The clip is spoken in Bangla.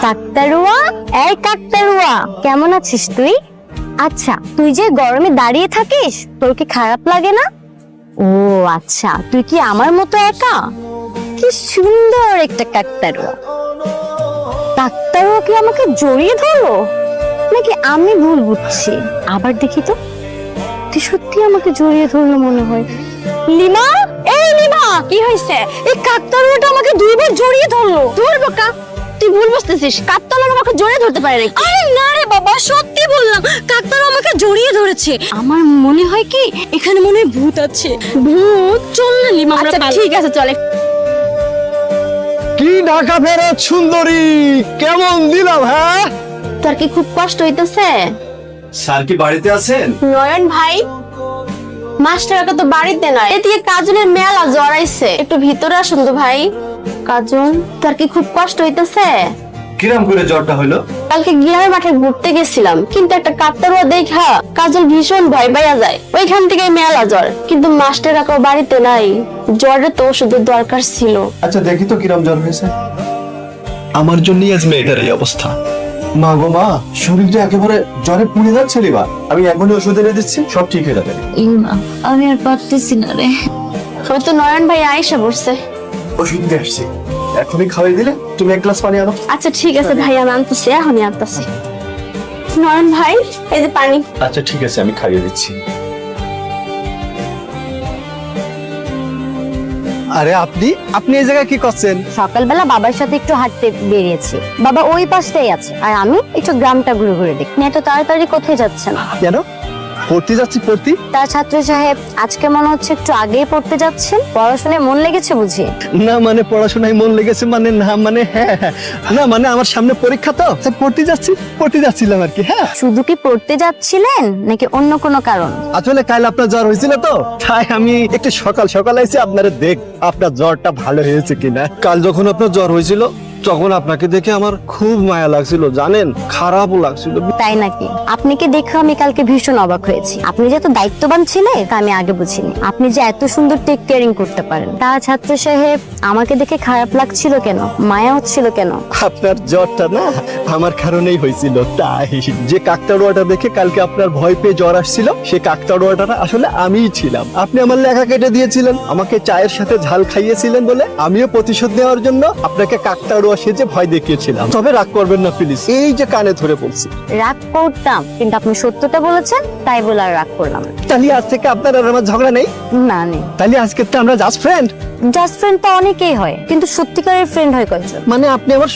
কাকতাড়ুয়া, এই কাকতাড়ুয়া, কেমন আছিস তুই? আচ্ছা, তুই যে গরমে দাঁড়িয়ে থাকিস, তোর কি খারাপ লাগে না? ও আচ্ছা, তুই কি আমার মতো একা? কি সুন্দর একটা কাকতাড়ুয়া। কাকতাড়ুয়া কি আমাকে জড়িয়ে ধরলো, নাকি আমি ভুল বুঝছি? আবার দেখি তো, তুই সত্যি আমাকে জড়িয়ে ধরলো মনে হয়। লিমা, এই লিমা, কি হয়েছে? এই কাকতাড়ুয়াটা আমাকে দুইবার জড়িয়ে ধরলো। ধরবো কা? তুই ভুল বুঝতেছিস, কাকতাড়ুয়া আমাকে জড়িয়ে ধরতে পারে নাকি? আরে না রে বাবা, সত্যি বললাম, কাকতাড়ুয়া আমাকে জড়িয়ে ধরেছে। আমার মনে হয় কি এখানে মনে হয় ভূত আছে। ভূত? চল না লিমা, আচ্ছা ঠিক আছে চলে। কি ঢাকা ফেরত সুন্দরী, কেমন দিলাম? হ্যাঁ, তোর কি খুব কষ্ট হইতেছে? স্যার কি বাড়িতে আছেন? নয়ন ভাই, মাস্টার তো বাড়িতে নাই, এদিকে কাজলের মেলা জড়াইছে, একটু ভিতরে আসুন তো ভাই। কাজল, তোর কি খুব কষ্ট হইতেছে? কিরাম করে জ্বরটা হলো? কালকে গ্রামের মাঠে ঘুরতে গেছিলাম, কিন্তু একটা কাকতাড়ুয়া দেখা কাজল ভীষণ ভয় পাইয়া যায়। ওইখান থেকে মেলা জ্বর, কিন্তু মাস্টার কাকা বাড়িতে নাই। জ্বরে তো ওষুধের দরকার ছিল। আচ্ছা দেখি তো কিরাম জ্বর হয়েছে। আমার জন্যই আজ মেয়েটার এই অবস্থা। মা গো মা, শরীরটা একেবারে জ্বরে পুড়ে যাচ্ছে রে বা। আমি এখনই ওষুধ এনে দিচ্ছি, সব ঠিক হয়ে যাবে। আমি আর পারতেছি না রে। হয়তো নয়ন ভাই আয়েশা বসছে। ওষুধ দিয়ে আসছি, এখনই খাওয়াই দিলে। তুমি এক গ্লাস পানি আনো। আচ্ছা ঠিক আছে ভাই, আমি আনতেছি, এখনই আনতেছি। নয়ন ভাই, এই যে পানি। আচ্ছা ঠিক আছে, আমি খাইয়ে দিচ্ছি। আরে আপনি আপনি এই জায়গায় কি করছেন? সকালবেলা বাবার সাথে একটু হাঁটতে বেরিয়েছি, বাবা ওই পাশটাই আছে, আর আমি একটু গ্রামটা ঘুরে ঘুরে দেখি। এত তাড়াতাড়ি কোথায় যাচ্ছেন? কেন? পড়তে যাচ্ছি পড়তে। তার ছাত্র সাহেব, আজকে মনে হচ্ছে একটু আগেই পড়তে যাচ্ছেন। পড়াশোনায় মন লেগেছে বুঝি? না মানে পড়াশোনায় মন লেগেছে মানে না মানে হ্যাঁ হ্যাঁ। না মানে আমার সামনে পরীক্ষা তো, তাই পড়তে যাচ্ছিলাম আর কি। হ্যাঁ, শুধু কি পড়তে যাচ্ছিলেন নাকি অন্য কোনো কারণ? আসলে কাল আপনার জ্বর হয়েছিল তো, তাই আমি একটু সকাল সকাল এসে আপনারা দেখ আপনার জ্বরটা ভালো হয়েছে কিনা। কাল যখন আপনার জ্বর হয়েছিল তখন আপনাকে দেখে আমার খুব মায়া লাগছিল, জানেন, খারাপও লাগছিল। তাই নাকি? আপনাকে দেখে আমি কালকে ভীষণ অবাক হয়েছি। আপনি যে এত দায়িত্ববান ছিলেন তা আমি আগে বুঝিনি। আপনি যে এত সুন্দর টেক কেয়ারিং করতে পারেন। তা ছাত্র সাহেব, আমাকে দেখে খারাপ লাগছিল কেন, মায়া হচ্ছিল কেন? আপনার জ্বরটা না আমার কারণেই হয়েছিল। তাই যে কাকতাড়ুয়াটা দেখে কালকে আপনার ভয় পেয়ে জ্বর আসছিল, সে কাকতাড়ুয়াটা না আসলে আমিই ছিলাম। আপনি আমার লেখা কেটে দিয়েছিলেন, আমাকে চায়ের সাথে ঝাল খাইয়েছিলেন বলে আমিও প্রতিশোধ নেওয়ার জন্য আপনাকে কাকতাড়ুয়া সেজে ভয় দেখিয়েছিলাম। তবে রাগ করবেন না প্লিজ, এই যে কানে ধরে বলছি। রাগ করতাম, কিন্তু আপনি সত্যটা বলেছেন তাই বলে আর রাগ করলাম না। তাহলে আজ থেকে আপনার আর আমার ঝগড়া নেই? না নেই। তাহলে আজকে তো আমরা জাস্ট ফ্রেন্ড। জাস্ট ফ্রেন্ড তো অনেকেই হয়, কিন্তু সত্যিকারের ফ্রেন্ড হয় কয়জন? মানে আপনি আমার